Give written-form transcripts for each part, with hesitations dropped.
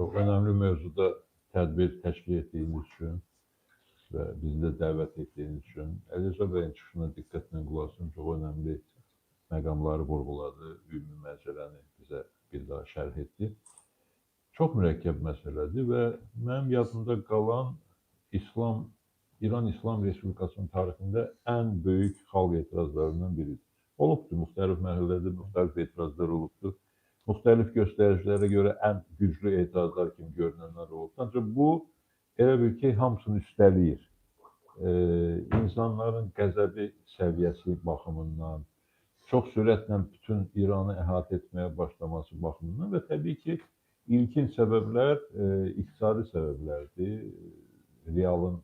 Çok önemli mövzuda tədbir təşkil etdiyiniz üçün və bizi də dəvət etdiyiniz üçün Əlirza bəyin çıxışına diqqətlə qulaq asın. Çox önəmli məqamları vurğuladı, ümumi məsələni bizə bir daha şərh etdi. Çox mürəkkəb məsələdir və mənim yadımda qalan İran İslam Respublikasının tarixində ən böyük xalq etirazlarından biridir. Olubdur, müxtəlif mərhələlərdə müxtəlif etirazlar olubdur. Müxtəlif göstəricilərə görə ən güclü etirazlar kimi görünənlər olub. Ancaq bu, elə bil ki, hamısını üstələyir. İnsanların qəzəbi səviyyəsi baxımından, çox sürətlə bütün İranı əhatə etməyə başlaması baxımından və təbii ki, ilkin səbəblər iqtisadi səbəblərdir. Realın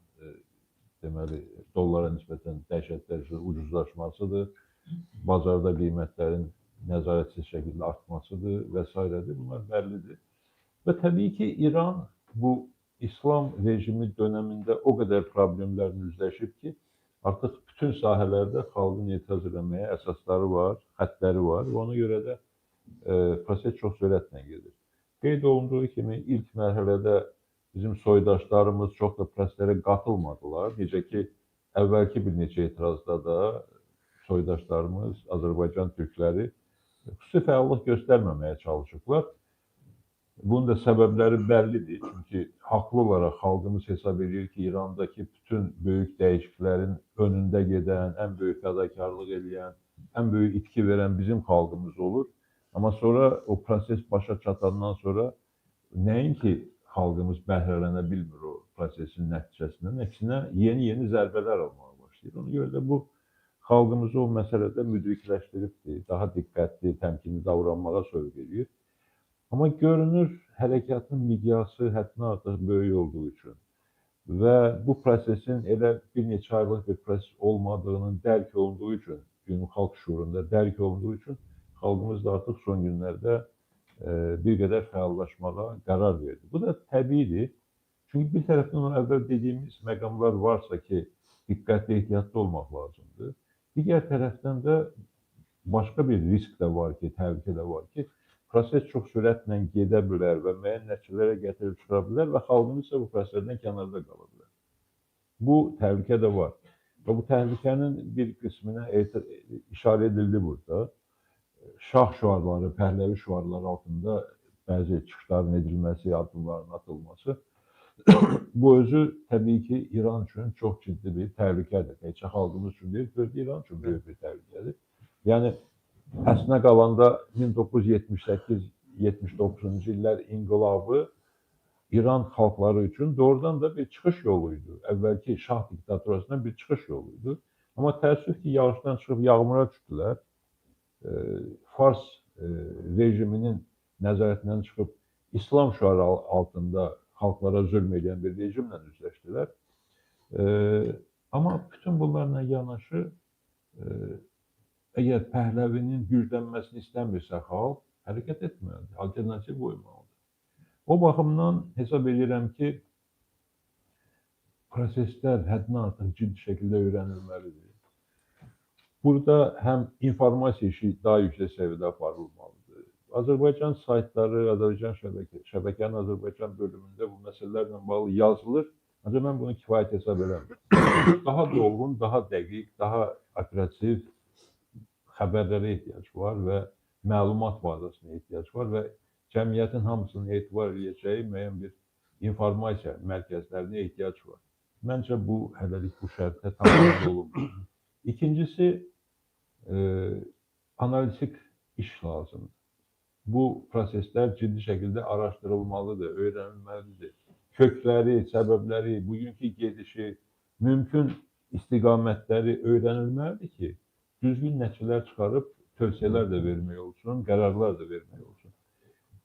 deməli, dollara nisbətən dəhşət dərəcədə ucuzlaşmasıdır, bazarda qiymətlərin nəzarətsiz şəkildə artmasıdır və s. Bunlar bəllidir. Və təbii ki, İran bu İslam rejimi dönəmində o qədər problemlərlə üzləşib ki, artıq bütün sahələrdə xalqın etiraz eləməyə əsasları var, xəttləri var və ona görə də proses çox sürətlə gedir. Qeyd olunduğu kimi ilk mərhələdə bizim soydaşlarımız çox da proseslərə qatılmadılar. Necə ki, əvvəlki bir neçə etirazda da soydaşlarımız, Azərbaycan türkləri xüsusi fəallıq göstərməməyə çalışıblar. Bunun da səbəbləri bəllidir. Çünki haqlı olaraq xalqımız hesab edir ki, İrandakı bütün böyük dəyişikliklərin önündə gedən, ən böyük fədakarlıq edən, ən böyük itki verən bizim xalqımız olur. Amma sonra o proses başa çatandan sonra nəinki xalqımız bəhrələnə bilmir o prosesin nəticəsindən, əksinə yeni zərbələr almağa başlayır. Ona görə də bu xalqımızı o məsələdə müdrikləşdiribdir, daha diqqətli, təmkinli davranmağa sövq edir. Amma görünür, hərəkatın miqyası həddindən artıq böyük olduğu üçün və bu prosesin elə bir neçə aylıq bir proses olmadığının dərk olunduğu üçün, ümumxalq şuurunda dərk olunduğu üçün xalqımız da artıq son günlərdə bir qədər fəallaşmağa qərar verdi. Bu da təbiidir. Çünki bir tərəfdən o əvvəl dediyimiz məqamlar varsa ki, diqqətli, ehtiyatlı olmaq lazımdır. Digər tərəfdən də başqa bir risk də var ki, təhlükə də var ki, proses çox sürətlə gedə bilər və müəyyən nəticələrə gətirib çıxara bilər və xalqımız isə bu proseslərdən kənarda qala bilər. Bu təhlükə də var. Və bu təhlükənin bir qisminə işarə edildi burada. Şah şüarları, Pəhləvi şüarları altında bəzi çıxışların edilməsi, addımların atılması. Bu özü təbii ki, İran üçün çox ciddi bir təhlükədir. Təkcə xalqımız üçün deyil, İran üçün böyük bir təhlükədir. Yəni, əslinə qalanda 1978-79-cu illər inqilabı İran xalqları üçün doğrudan da bir çıxış yoluydu. Əvvəlki şah diktaturasından bir çıxış yoluydu. Amma təəssüf ki, yağışdan çıxıb yağmura düşdülər. Fars rejiminin nəzarətindən çıxıb İslam şüarı altında xalqlara zülm edən bir rejimlə üzləşdilər. Amma bütün bunlarla yanaşı, əgər Pəhləvinin güclənməsini istəmirsə xalq, hərəkət etməlidir, alternativ qoymalıdır. O baxımdan hesab edirəm ki, proseslər həddindən artıq ciddi şəkildə öyrənilməlidir. Burada həm informasiya işi daha yüksək səviyyədə aparılmalıdır. Azərbaycan saytları, Azərbaycan şəbəkənin Azərbaycan bölümündə bu məsələlərlə bağlı yazılır. Ancaq mən bunu kifayət hesab eləmirəm. Daha dolğun, daha dəqiq, daha operativ xəbərlərə ehtiyac var və məlumat bazasına ehtiyac var və cəmiyyətin hamısının etibar edəcəyi müəyyən bir informasiya mərkəzlərinə ehtiyac var. Məncə bu hələlik bu şərtdə tamamlanan olunmur. İkincisi, analitik iş lazımdır. Bu proseslər ciddi şəkildə araşdırılmalıdır, öyrənilməlidir. Kökləri, səbəbləri, bugünkü gedişi, mümkün istiqamətləri öyrənilməlidir ki, düzgün nəticələr çıxarıb tövsiyələr də vermək olsun, qərarlar da vermək olsun.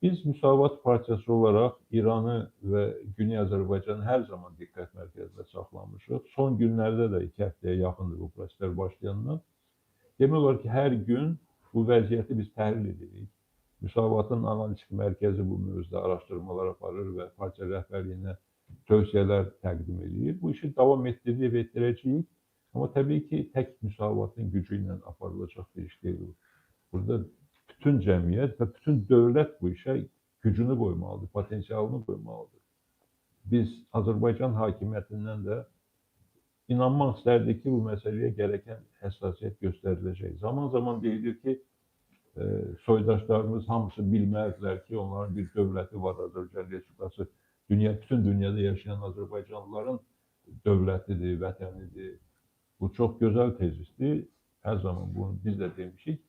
Biz Müsavat Partiyası olaraq İranı və Güney Azərbaycanı hər zaman diqqət mərkəzində saxlamışıq. Son günlərdə də 2 həftəyə yaxındır bu proseslər başlayandan. Demək olar ki, hər gün bu vəziyyəti biz təhlil edirik. Müsavatın analitik mərkəzi bu mövzuda araşdırmalar aparır və partiya rəhbərliyinə tövsiyələr təqdim edir. Bu işi davam etdirəcəyik. Amma təbii ki, tək Müsavatın gücü ilə aparılacaq bir iş deyil. Burada bütün cəmiyyət və bütün dövlət bu işə gücünü qoymalıdır, potensialını qoymalıdır. Biz Azərbaycan hakimiyyətindən də inanmaq istərdik ki, bu məsələyə gereken həssasiyyət göstəriləcək. Zaman zaman deyilir ki, soydaşlarımız hamısı bilməzdilər ki, onların bir dövləti var, Azərbaycan Respublikası. Bütün dünyada yaşayan Azərbaycanlıların dövlətidir, vətənidir. Bu çox gözəl tezisdir. Hər zaman bunu biz də demişik.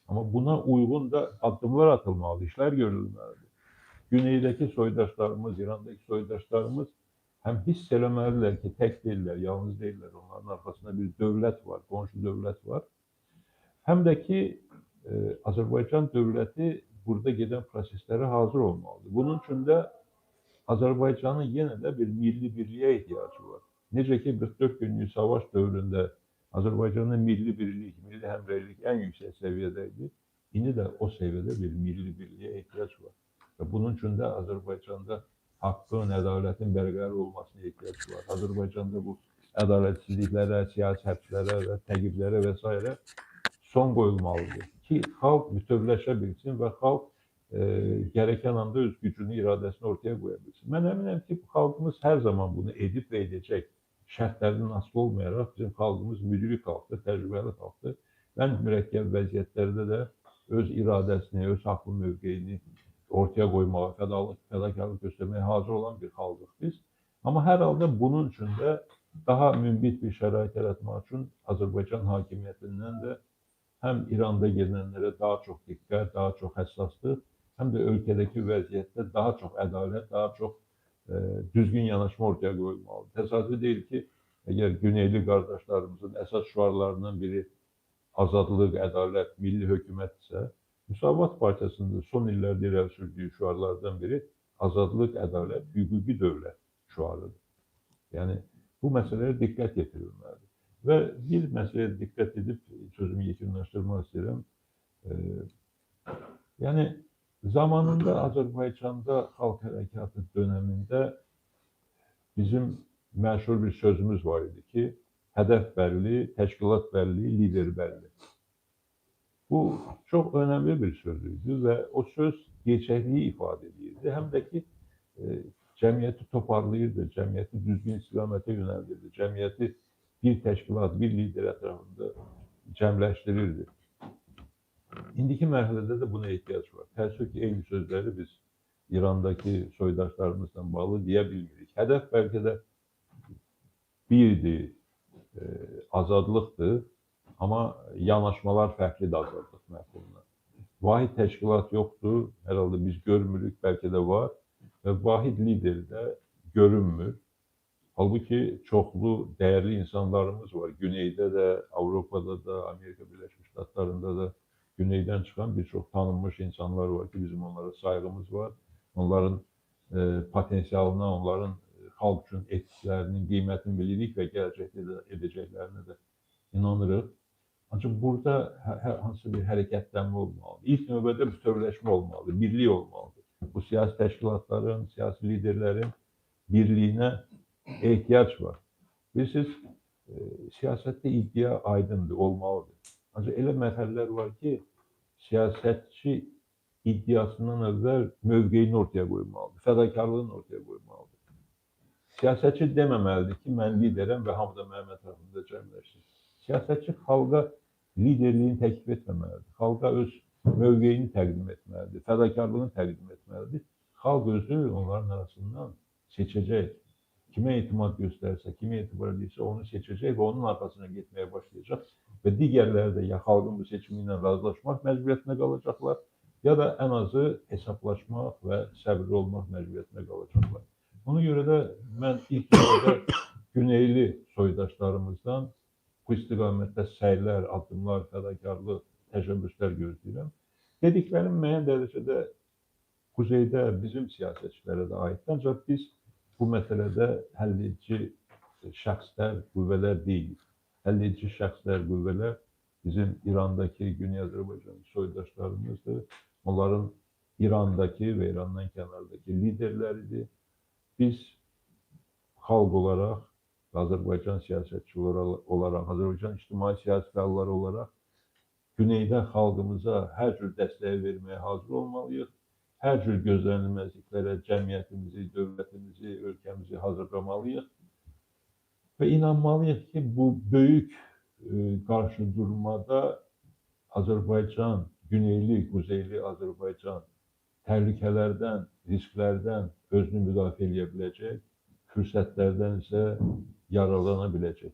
Amma buna uyğun da addımlar atılmalı, işlər görülməlidir. Güneydəki soydaşlarımız, İrandakı soydaşlarımız həm hiss eləməlidirlər ki, tək deyirlər, yalnız deyirlər. Onların arxasında bir dövlət var, qonşu dövlət var. Həm də ki, Azərbaycan dövləti burada gedən proseslərə hazır olmalıdır. Bunun üçün də Azərbaycanın yenə də bir milli birliyə ehtiyacı var. Necə ki, 44 günlük savaş dövründə Azərbaycanın milli birlik, milli həmrəylik ən yüksək səviyyədə idi. İndi də o səviyyədə bir milli birliyə ehtiyac var. Və bunun üçün də Azərbaycanda haqqın, ədalətin bərqərar olmasına ehtiyac var. Azərbaycanda bu ədalətsizliklərə, siyasi həbslərə və təqiblərə və s. son qoyulmalıdır ki, xalq bütövləşə bilsin və xalq gereken anda öz gücünü, iradəsini ortaya qoya bilsin. Mən əminəm ki, xalqımız hər zaman bunu edib və edəcək. Şərtlərdən asılı olmayaraq bizim xalqımız müdrik xalqdır, təcrübəli xalqdır. Ən mürəkkəb vəziyyətlərdə də öz iradəsini, öz haqlı mövqeyini ortaya qoymağa, fədakarlıq göstərməyə hazır olan bir xalqıq biz. Amma hər halda bunun üçün də daha münbit bir şərait yaratmaq üçün Azərbaycan hakimiyyətindən də həm İranda gedənlərə daha çox diqqət, daha çox həssaslıq, həm də ölkədəki vəziyyətdə daha çox ədalət, daha çox düzgün yanaşma ortaya qoyulmalıdır. Təsadüfi deyil ki, əgər Güneyli qardaşlarımızın əsas şüarlarından biri azadlıq, ədalət, milli hökumət isə, Müsavat Partiyasının son illərdə irəli sürdüyü şüarlardan biri azadlıq, ədalət, hüquqi dövlət şüarıdır. Yəni, bu məsələyə diqqət yetirilməlidir. Və bir məsələyə diqqət edib sözümü yekunlaşdırmaq istəyirəm. Yəni, zamanında Azərbaycanda xalq hərəkatı dönəmində bizim məşhur bir sözümüz var idi ki, hədəf bəlli, təşkilat bəlli, lider bəlli. Bu çox önəmli bir söz idi və o söz gerçəkliyi ifadə edirdi. Həm də ki, cəmiyyəti toparlayırdı, cəmiyyəti düzgün istiqamətə yönəldirdi, cəmiyyəti bir təşkilat, bir lider ətrafında cəmləşdirirdi. İndiki mərhələdə də buna ehtiyac var. Təəssüf ki, eyni sözləri biz İrandakı soydaşlarımızla bağlı deyə bilmirik. Hədəf bəlkə də birdir, azadlıqdır, amma yanaşmalar fərqlidir azadlıq məhsuluna. Vahid təşkilat yoxdur, hər halda biz görmürük, bəlkə də var və vahid lider də görünmür. Halbuki çoxlu dəyərli insanlarımız var. Güneydə də, Avropada da, Amerika Birləşmiş Ştatlarında da güneydən çıxan bir çox tanınmış insanlar var ki, bizim onlara saygımız var. Onların potensialına, onların xalq üçün etkilərinin qiymətini bilirik və gələcəkdə də edəcəklərinə də inanırıq. Ancaq burada hansı bir hərəkətlənmə olmalıdır. İlk növbədə bütövləşmə olmalıdır, birlik olmalıdır. Bu siyasi təşkilatların, siyasi liderlərin birliyinə ehtiyac var. Bilirsiniz, siyasətdə iddia aydındır, olmalıdır. Ancaq elə mərhələlər var ki, siyasətçi iddiasından əvvəl mövqeyini ortaya qoymalıdır, fədakarlığını ortaya qoymalıdır. Siyasətçi deməməlidir ki, mən liderəm və hamı da mənim ətrafımda cəmləşsin. Siyasətçi xalqa liderliyini təklif etməməlidir, xalqa öz mövqeyini təqdim etməlidir, fədakarlığını təqdim etməlidir. Xalq özü onların arasından seçəcək. Kimə etimad göstərsə, kimə etibar edirsə onu seçəcək və onun arxasına getməyə başlayacaq. Və digərləri də ya xalqın bu seçimi ilə razılaşmaq məcburiyyətində qalacaqlar, ya da ən azı hesablaşmaq və səbirli olmaq məcburiyyətində qalacaqlar. Ona görə də mən ilk növbədə Güneyli soydaşlarımızdan bu istiqamətdə səylər, addımlar, fədakarlıq, təşəbbüslər gözləyirəm. Dediklərim müəyyən dərəcədə Kuzeydə bizim siyasətçilərə də aiddir, ancaq biz bu məsələdə həlledici şəxslər, qüvvələr deyilik. Həlledici şəxslər, qüvvələr bizim İrandakı, Güney Azərbaycan soydaşlarımızdır. Onların İrandakı və İrandan kənardakı liderləridir. Biz xalq olaraq, Azərbaycan siyasətçiləri olaraq, Azərbaycan ictimai siyasi fəalları olaraq Güneydə xalqımıza hər cür dəstəyi verməyə hazır olmalıyıq. hər cür gözlənilməzliklərə cəmiyyətimizi, dövlətimizi, ölkəmizi hazırlamalıyıq və inanmalıyıq ki, bu böyük qarşıdurmada Azərbaycan, güneyli, quzeyli Azərbaycan təhlükələrdən, risklərdən özünü müdafiə edə biləcək, fürsətlərdən isə yararlana biləcək.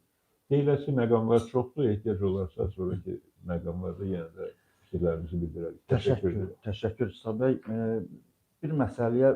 Deyiləsi məqamlar çoxdur, ehtiyac olarsa sonraki məqamlarda yenə də fikirlərimizi bildirərik. Təşəkkür İsa bəy. Bir məsələyə